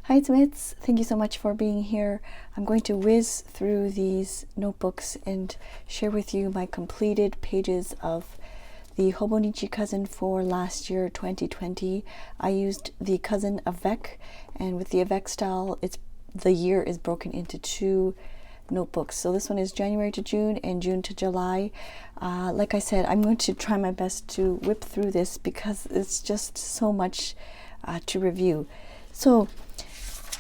Hi, it's Mitz. Thank you so much for being here. I'm going to whiz through these notebooks and share with you my completed pages of the hobonichi cousin for last year, 2020. I used the cousin avec, and with the avec style, the year is broken into two notebooks. So this one is January to June and June to July. Like I said, I'm going to try my best to whip through this because it's just so much to review. So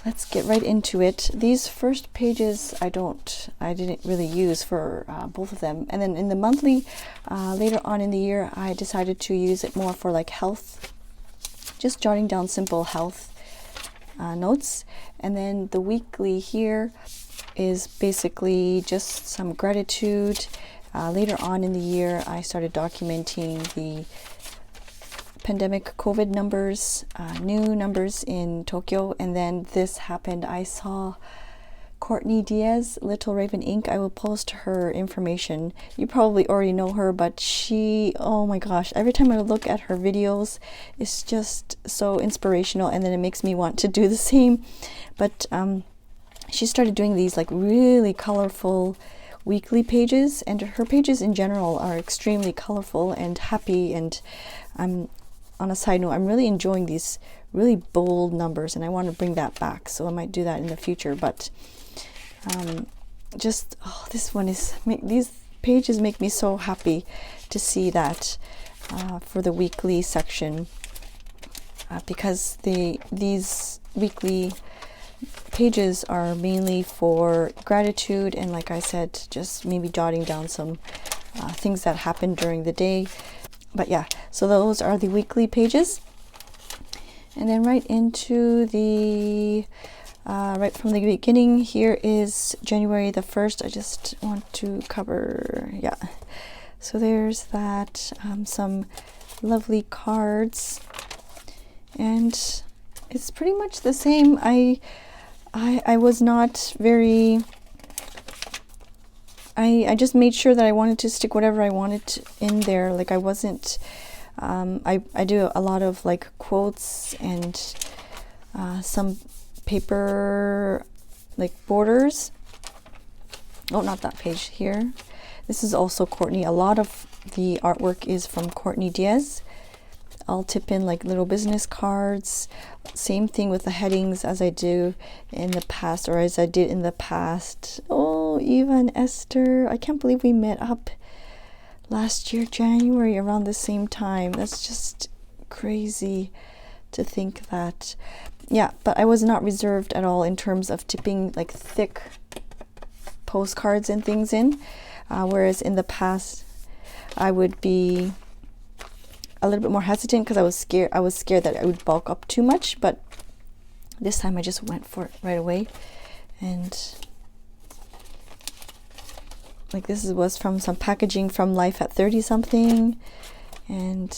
let's get right into it. These first pages I didn't really use for both of them. And then in the monthly, later on in the year, I decided to use it more for like health, just jotting down simple health notes. And then the weekly here is basically just some gratitude. Later on in the year, I started documenting the pandemic COVID numbers, new numbers in Tokyo, and then this happened. I saw Courtney Diaz, Little Raven Inc. I will post her information. You probably already know her, but she, oh my gosh, every time I look at her videos, it's just so inspirational, and then it makes me want to do the same. But she started doing these like really colorful weekly pages, and her pages in general are extremely colorful and happy, and on a side note, I'm really enjoying these really bold numbers, and I want to bring that back, so I might do that in the future. But this one is, these pages make me so happy to see that for the weekly section, because these weekly pages are mainly for gratitude, and like I said, just maybe jotting down some things that happened during the day. But yeah, so those are the weekly pages. And then right into the, right from the beginning, here is January the 1st. I just want to cover, yeah. So there's that, some lovely cards. And it's pretty much the same. I was not very... I just made sure that I wanted to stick whatever I wanted in there. Like I wasn't, I do a lot of like quotes and some paper like borders. Oh, not that page here. This is also Courtney. A lot of the artwork is from Courtney Diaz. I'll tip in like little business cards. Same thing with the headings as I do in the past, or as I did in the past. Oh, Eva and Esther. I can't believe we met up last year, January, around the same time. That's just crazy to think that. Yeah, but I was not reserved at all in terms of tipping like thick postcards and things in. Whereas in the past, I would be a little bit more hesitant because I was scared that I would bulk up too much, but this time I just went for it right away. And like this was from some packaging from Life at 30 something, and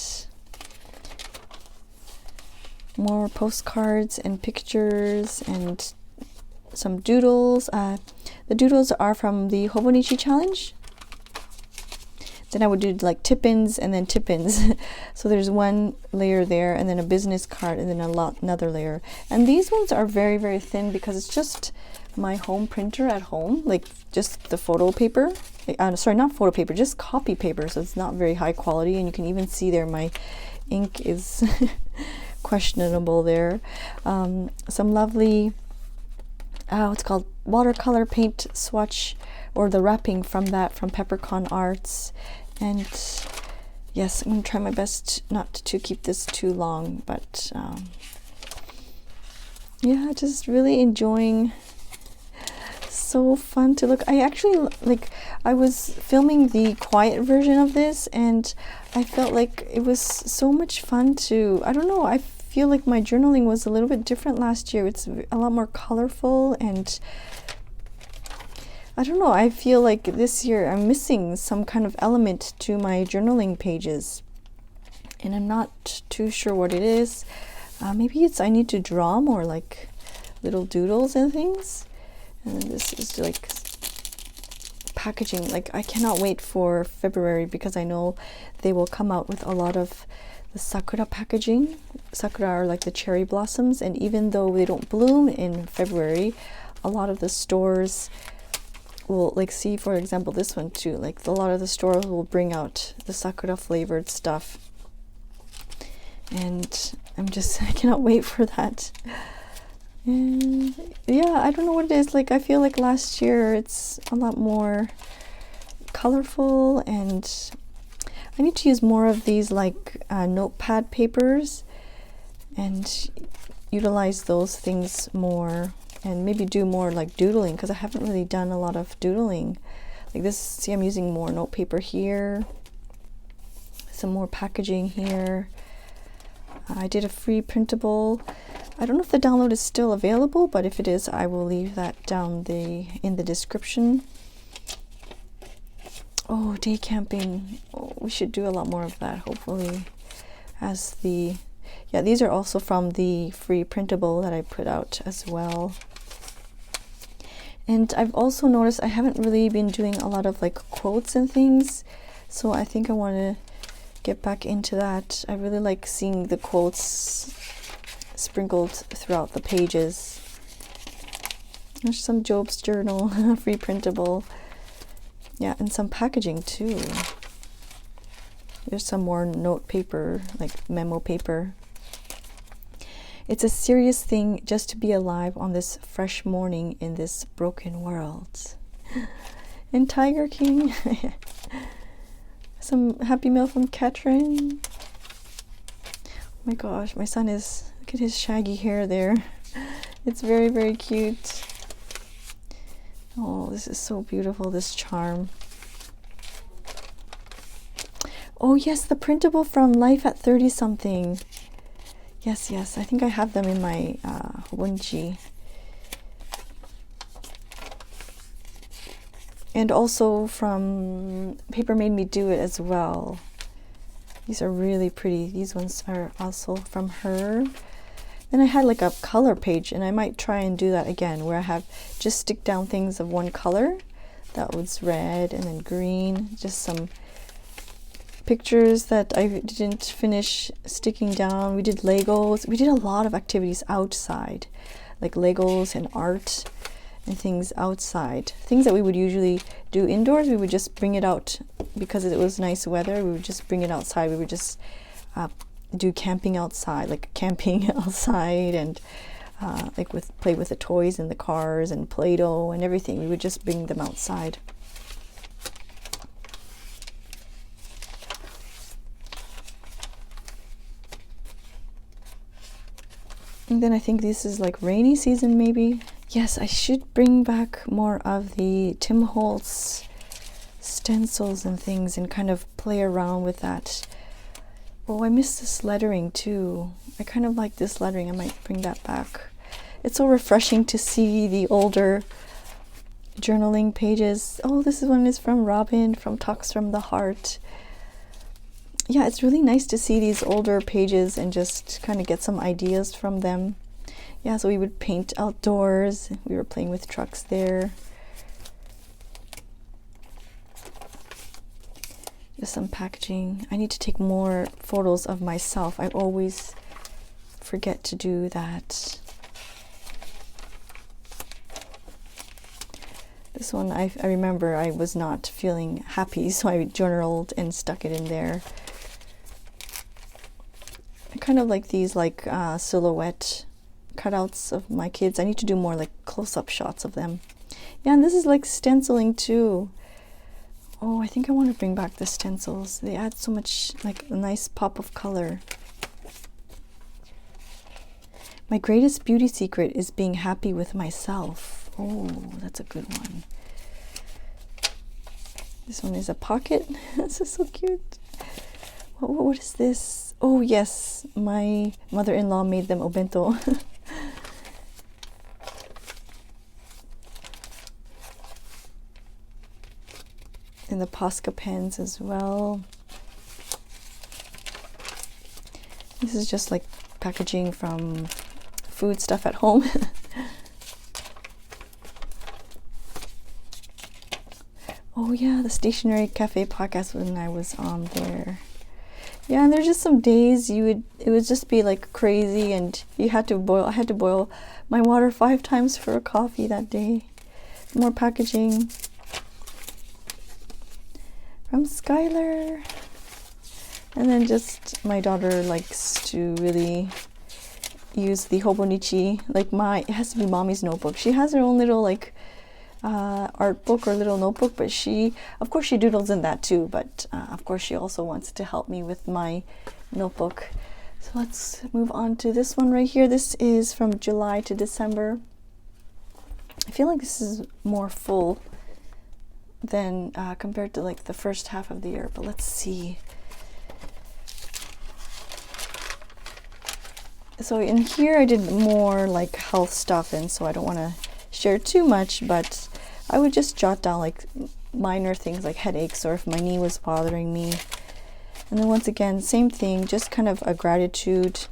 more postcards and pictures and some doodles. The doodles are from the Hobonichi challenge. Then I would do like tip-ins and then tip-ins. So there's one layer there, and then a business card, and then another layer. And these ones are very, very thin because it's just my home printer at home, like just the photo paper. Sorry, not photo paper, just copy paper. So it's not very high quality, and you can even see there my ink is questionable there. Some lovely, what's called watercolor paint swatch, or the wrapping from that from Peppercorn Arts. And yes, I'm going to try my best not to keep this too long, but yeah, just really enjoying. So fun to look. I actually, like, I was filming the quiet version of this, and I felt like it was so much fun to, I don't know, I feel like my journaling was a little bit different last year. It's a lot more colorful, and I don't know, I feel like this year I'm missing some kind of element to my journaling pages, and I'm not too sure what it is. Maybe it's I need to draw more like little doodles and things. And this is like packaging. Like I cannot wait for February because I know they will come out with a lot of the sakura packaging. Sakura are like the cherry blossoms, and even though they don't bloom in February, a lot of the stores will, like, see for example this one too, like a lot of the stores will bring out the sakura flavored stuff, and I cannot wait for that. And yeah, I don't know what it is, like I feel like last year it's a lot more colorful, and I need to use more of these like notepad papers and utilize those things more, and maybe do more like doodling, because I haven't really done a lot of doodling like this. See, I'm using more note paper here, some more packaging here. I did a free printable. I don't know if the download is still available, but if it is, I will leave that down in the description. Oh, day camping. Oh, we should do a lot more of that, hopefully. Yeah, these are also from the free printable that I put out as well. And I've also noticed I haven't really been doing a lot of like quotes and things, so I think I want to get back into that. I really like seeing the quotes sprinkled throughout the pages. There's some Job's journal, free printable. Yeah, and some packaging too. There's some more note paper, like memo paper. It's a serious thing just to be alive on this fresh morning in this broken world. And Tiger King. Some Happy Meal from Katrin. Oh my gosh, my son is, look at his shaggy hair there. It's very, very cute. Oh, this is so beautiful, this charm. Oh yes, the printable from Life at 30 something. Yes, I think I have them in my hobonichi. And also from Paper Made Me Do It as well. These are really pretty. These ones are also from her. Then I had like a color page, and I might try and do that again, where I have just stick down things of one color. That was red and then green. Just some pictures that I didn't finish sticking down. We did Legos. We did a lot of activities outside, like Legos and art and things outside. Things that we would usually do indoors, we would just bring it out because it was nice weather. We would just bring it outside. We would just do camping outside, like camping outside, and like play with the toys and the cars and Play-Doh and everything. We would just bring them outside. And then I think this is like rainy season maybe. Yes, I should bring back more of the Tim Holtz stencils and things and kind of play around with that. Oh, I miss this lettering too. I kind of like this lettering. I might bring that back. It's so refreshing to see the older journaling pages. Oh, this one is from Robin from Talks from the Heart. Yeah, it's really nice to see these older pages and just kind of get some ideas from them. Yeah, so we would paint outdoors. We were playing with trucks there. Just some packaging. I need to take more photos of myself. I always forget to do that. This one, I remember I was not feeling happy, so I journaled and stuck it in there. I kind of like these like silhouette cutouts of my kids. I need to do more like close-up shots of them. Yeah, and this is like stenciling too. Oh, I think I want to bring back the stencils. They add so much, like a nice pop of color. My greatest beauty secret is being happy with myself. Oh, that's a good one. This one is a pocket. This is so cute. What is this? Oh yes, my mother-in-law made them obento. And the Posca pens as well. This is just like packaging from food stuff at home. Oh yeah, the Stationery Cafe podcast when I was on there. Yeah, and there's just some days it would just be like crazy, and I had to boil my water 5 times for a coffee that day. More packaging from Skylar. And then just my daughter likes to really use the hobonichi, like it has to be mommy's notebook. She has her own little like art book or little notebook, but of course she doodles in that too, but of course she also wants to help me with my notebook. So let's move on to this one right here. This is from July to December. I feel like this is more full than compared to like the first half of the year, but let's see. So in here I did more like health stuff, and so I don't want to share too much, but I would just jot down like minor things like headaches or if my knee was bothering me. And then once again, same thing, just kind of a gratitude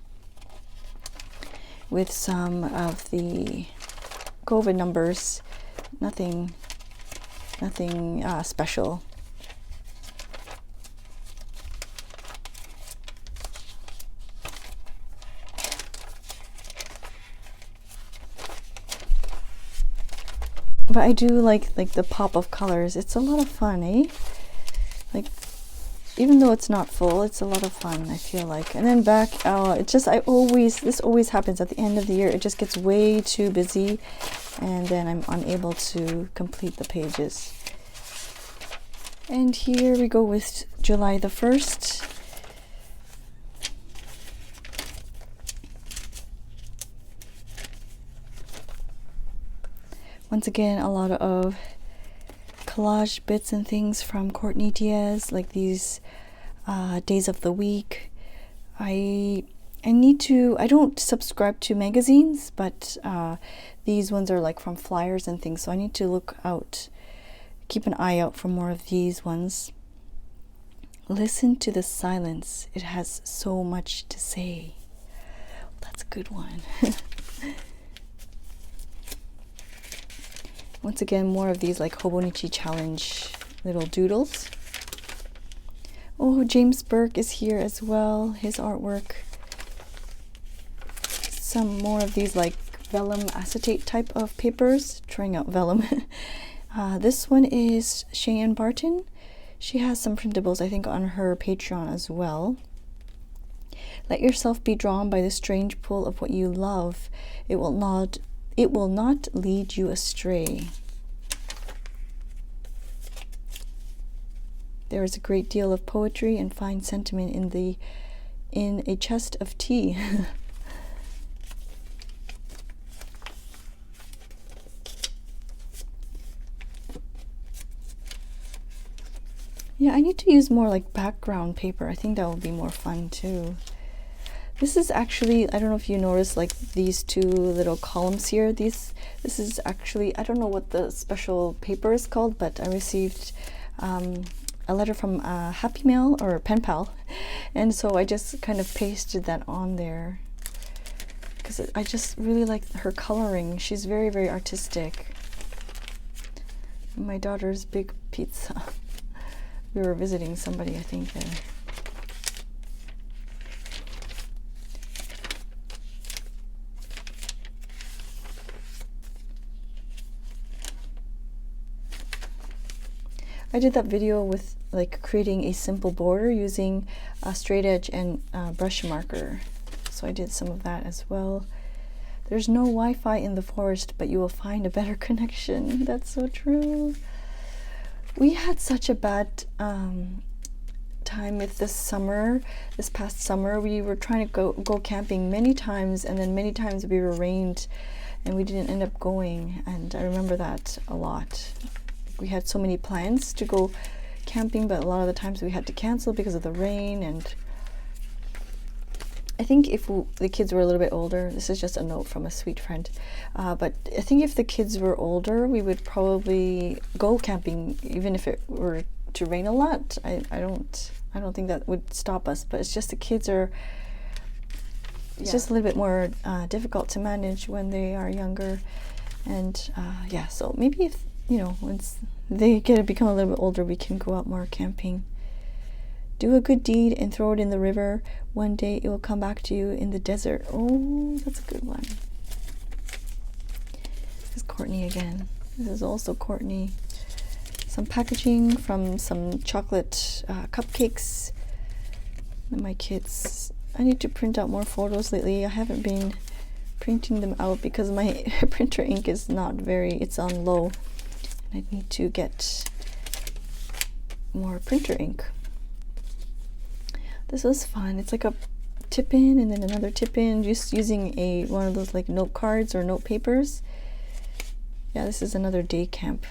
with some of the COVID numbers. Nothing special. But I do like the pop of colors. It's a lot of fun, eh? Like, even though it's not full, it's a lot of fun, I feel like. And then back, this always happens at the end of the year. It just gets way too busy, and then I'm unable to complete the pages. And here we go with July the 1st. Once again, a lot of collage bits and things from Courtney Diaz, like these days of the week. I don't subscribe to magazines, but these ones are like from flyers and things, so I need to keep an eye out for more of these ones. Listen to the silence. It has so much to say. That's a good one. Once again, more of these like hobonichi challenge little doodles. Oh, James Burke is here as well, his artwork. Some more of these like vellum acetate type of papers, trying out vellum. This one is Cheyenne Barton. She has some printables, I think, on her Patreon as well. Let yourself be drawn by the strange pull of what you love. It will not lead you astray. There is a great deal of poetry and fine sentiment in a chest of tea. Yeah, I need to use more like background paper. I think that would be more fun too. This is actually, I don't know if you noticed, like these two little columns here. This is actually, I don't know what the special paper is called, but I received a letter from Happy Mail or Pen Pal, and so I just kind of pasted that on there because I just really like her coloring. She's very, very artistic. My daughter's big pizza. We were visiting somebody, I think, there. I did that video with like creating a simple border using a straight edge and brush marker. So I did some of that as well. There's no Wi-Fi in the forest, but you will find a better connection. That's so true. We had such a bad time with this past summer. We were trying to go camping many times, and then many times we were rained and we didn't end up going, and I remember that a lot. We had so many plans to go camping, but a lot of the times we had to cancel because of the rain. And I think if the kids were a little bit older, this is just a note from a sweet friend, but I think if the kids were older, we would probably go camping even if it were to rain a lot. I don't think that would stop us, but it's just the kids are, it's just a little bit more difficult to manage when they are younger. And yeah, so maybe if, you know, once they become a little bit older, we can go out more camping. Do a good deed and throw it in the river. One day it will come back to you in the desert. Oh, that's a good one. This is Courtney again. This is also Courtney. Some packaging from some chocolate cupcakes. And my kids. I need to print out more photos lately. I haven't been printing them out because my printer ink is not very, it's on low. And I need to get more printer ink. This was fun. It's like a tip in and then another tip in, just using one of those like note cards or note papers. Yeah, this is another day camp.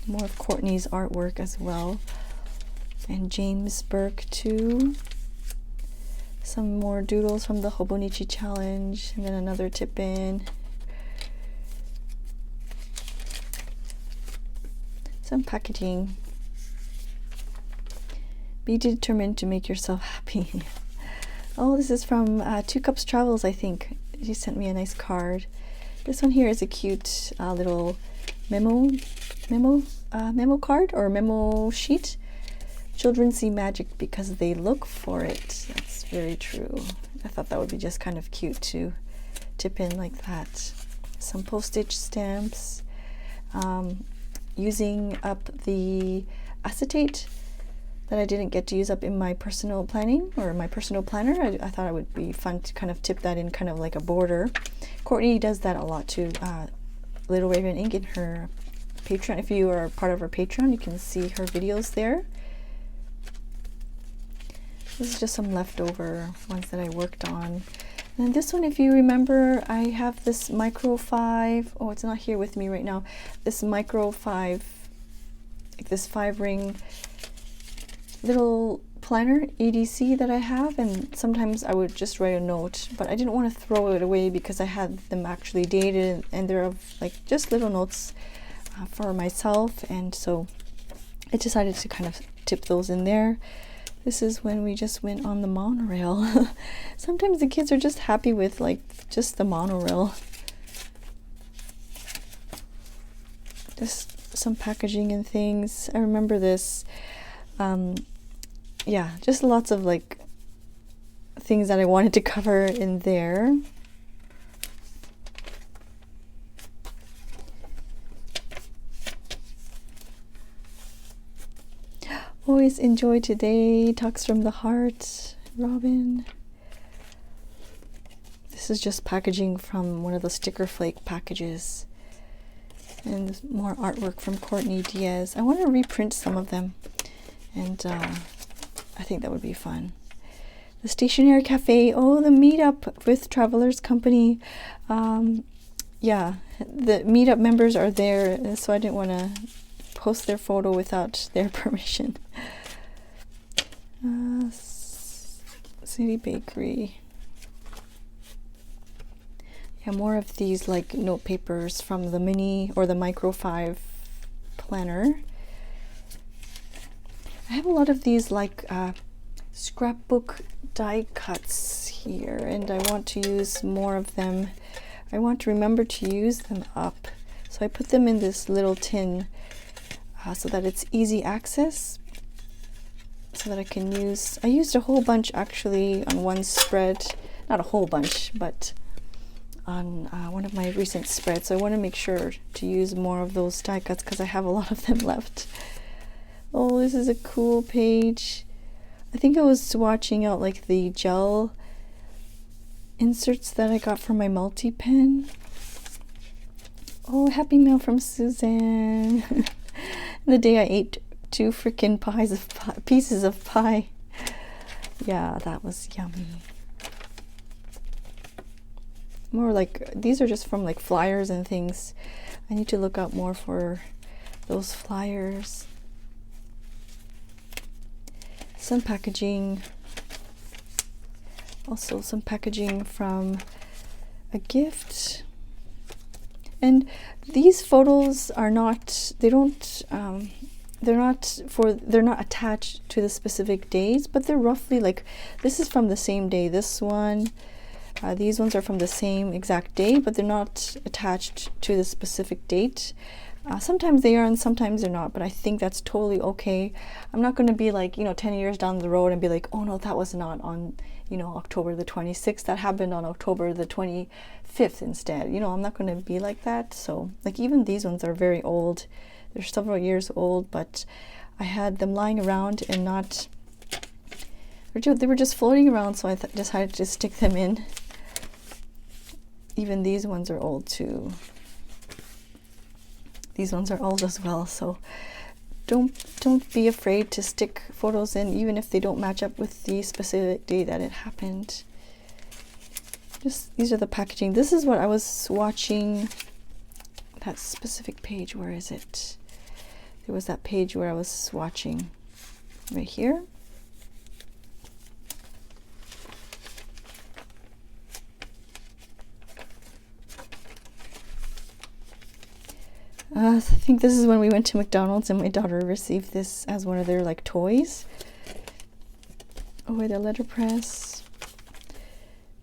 More of Courtney's artwork as well. And James Burke too. Some more doodles from the Hobonichi challenge, and then another tip in. Some packaging. Be determined to make yourself happy. Oh, this is from Two Cups Travels, I think. She sent me a nice card. This one here is a cute little memo card or memo sheet. Children see magic because they look for it. That's very true. I thought that would be just kind of cute to tip in like that. Some postage stamps. Using up the acetate that I didn't get to use up in my personal planning or my personal planner. I thought it would be fun to kind of tip that in kind of like a border. Courtney does that a lot too. Little Raven Ink in her Patreon. If you are part of her Patreon, you can see her videos there. This is just some leftover ones that I worked on. And this one, if you remember, I have this micro 5. Oh, it's not here with me right now. This micro 5, like this 5-ring little planner EDC that I have, and sometimes I would just write a note, but I didn't want to throw it away because I had them actually dated, and they're of like just little notes for myself, and so I decided to kind of tip those in there. This is when we just went on the monorail. Sometimes the kids are just happy with like just the monorail. Just some packaging and things. I remember this. Yeah, just lots of like things that I wanted to cover in there. Always enjoy today. Talks from the heart. Robin. This is just packaging from one of the sticker flake packages. And more artwork from Courtney Diaz. I want to reprint some of them. And I think that would be fun. The Stationery Cafe. Oh, the meetup with Travelers Company. Yeah, the meetup members are there, so I didn't want to post their photo without their permission. City Bakery. Yeah, more of these like note papers from the mini or the micro 5 planner. I have a lot of these like scrapbook die cuts here, and I want to use more of them. I want to remember to use them up, so I put them in this little tin so that it's easy access, so that I can use. I used a whole bunch actually on one spread, not a whole bunch, but on one of my recent spreads. So I want to make sure to use more of those die cuts because I have a lot of them left. Oh, this is a cool page. I think I was swatching out like the gel inserts that I got from my multi pen. Oh, happy meal from Suzanne. The day I ate 2 freaking pieces of pie. Yeah, that was yummy. More like, these are just from like flyers and things. I need to look out more for those flyers. Some packaging. Also some packaging from a gift. And these photos are not, they're not attached to the specific days, but they're roughly like, this is from the same day. This one, these ones are from the same exact day, but they're not attached to the specific date. Sometimes they are and sometimes they're not, but I think that's totally okay. I'm not going to be like, 10 years down the road and be like, oh no, that was not on, October the 26th. That happened on October the 25th instead. I'm not going to be like that. So, like, even these ones are very old. They're several years old, but I had them lying around and not, they were just floating around, so I decided to stick them in. Even these ones are old too. These ones are old as well, so don't be afraid to stick photos in, even if they don't match up with the specific day that it happened. Just, these are the packaging. This is what I was watching. That specific page, where is it? There was that page where I was watching, right here. I think this is when we went to McDonald's and my daughter received this as one of their like toys. Oh, wait, the letterpress.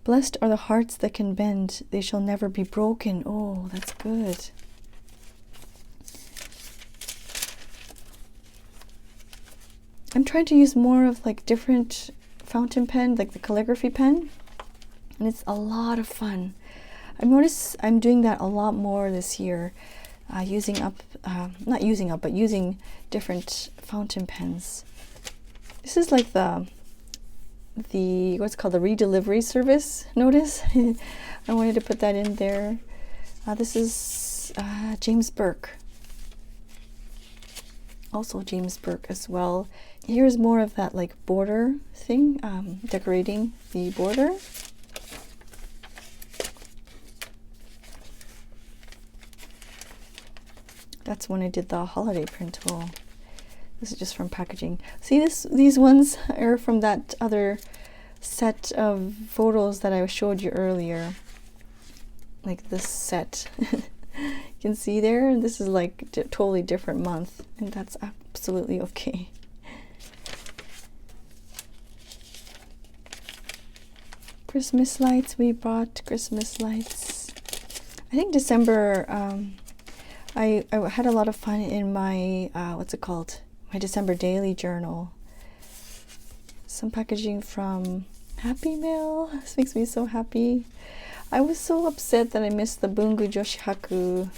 Blessed are the hearts that can bend, they shall never be broken. Oh, that's good. I'm trying to use more of like different fountain pen, like the calligraphy pen, and it's a lot of fun. I've noticed I'm doing that a lot more this year. Using different fountain pens. This is like the what's called the redelivery service notice. I wanted to put that in there. This is James Burke. Also James Burke as well. Here's more of that like border thing, decorating the border. That's when I did the holiday printable. This is just from packaging. See, these ones are from that other set of photos that I showed you earlier. Like this set. You can see there, this is like a totally different month, and that's absolutely okay. Christmas lights, we bought Christmas lights. I think December, I had a lot of fun in my, what's it called? My December daily journal. Some packaging from Happy Mail. This makes me so happy. I was so upset that I missed the Bungu Joshihaku,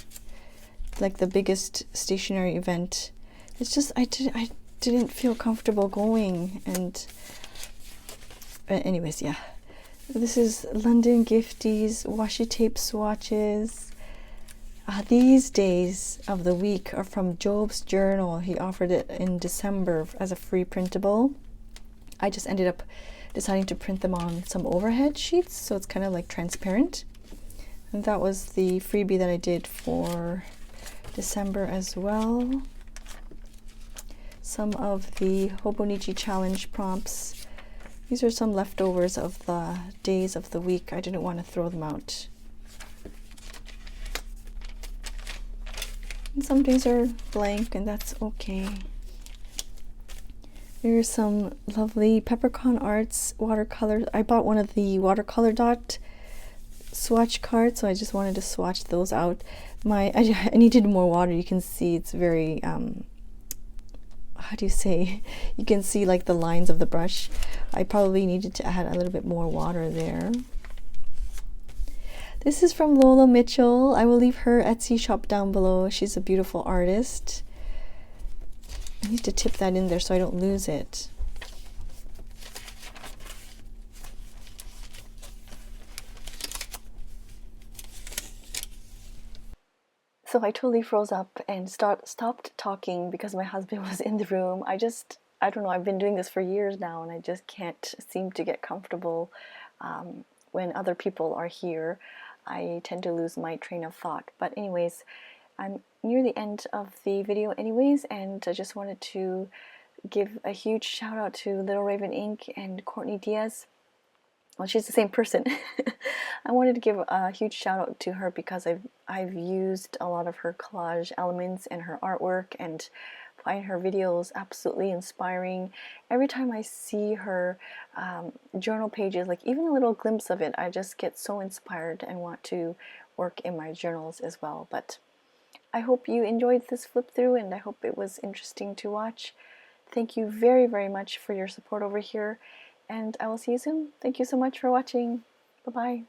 like the biggest stationery event. It's just, I didn't feel comfortable going. And anyways, yeah. This is London Gifties, washi tape swatches. These days of the week are from Job's journal. He offered it in December as a free printable. I just ended up deciding to print them on some overhead sheets, so it's kind of like transparent. And that was the freebie that I did for December as well. Some of the Hobonichi challenge prompts. These are some leftovers of the days of the week. I didn't want to throw them out. And some days are blank, and that's okay. There's some lovely Peppercorn Arts watercolors. I bought one of the watercolor dot swatch cards, so I just wanted to swatch those out. I needed more water. You can see it's very, how do you say? You can see like the lines of the brush. I probably needed to add a little bit more water there. This is from Lola Mitchell. I will leave her Etsy shop down below. She's a beautiful artist. I need to tip that in there so I don't lose it. So I totally froze up and stopped talking because my husband was in the room. I don't know, I've been doing this for years now, and I just can't seem to get comfortable when other people are here. I tend to lose my train of thought. But anyways, I'm near the end of the video anyways, and I just wanted to give a huge shout out to Little Raven Ink and Courtney Diaz. Well, she's the same person. I wanted to give a huge shout out to her because I've used a lot of her collage elements and her artwork, and find her videos absolutely inspiring. Every time I see her journal pages, like even a little glimpse of it, I just get so inspired and want to work in my journals as well. But I hope you enjoyed this flip through, and I hope it was interesting to watch. Thank you very, very much for your support over here, and I will see you soon. Thank you so much for watching. Bye-bye.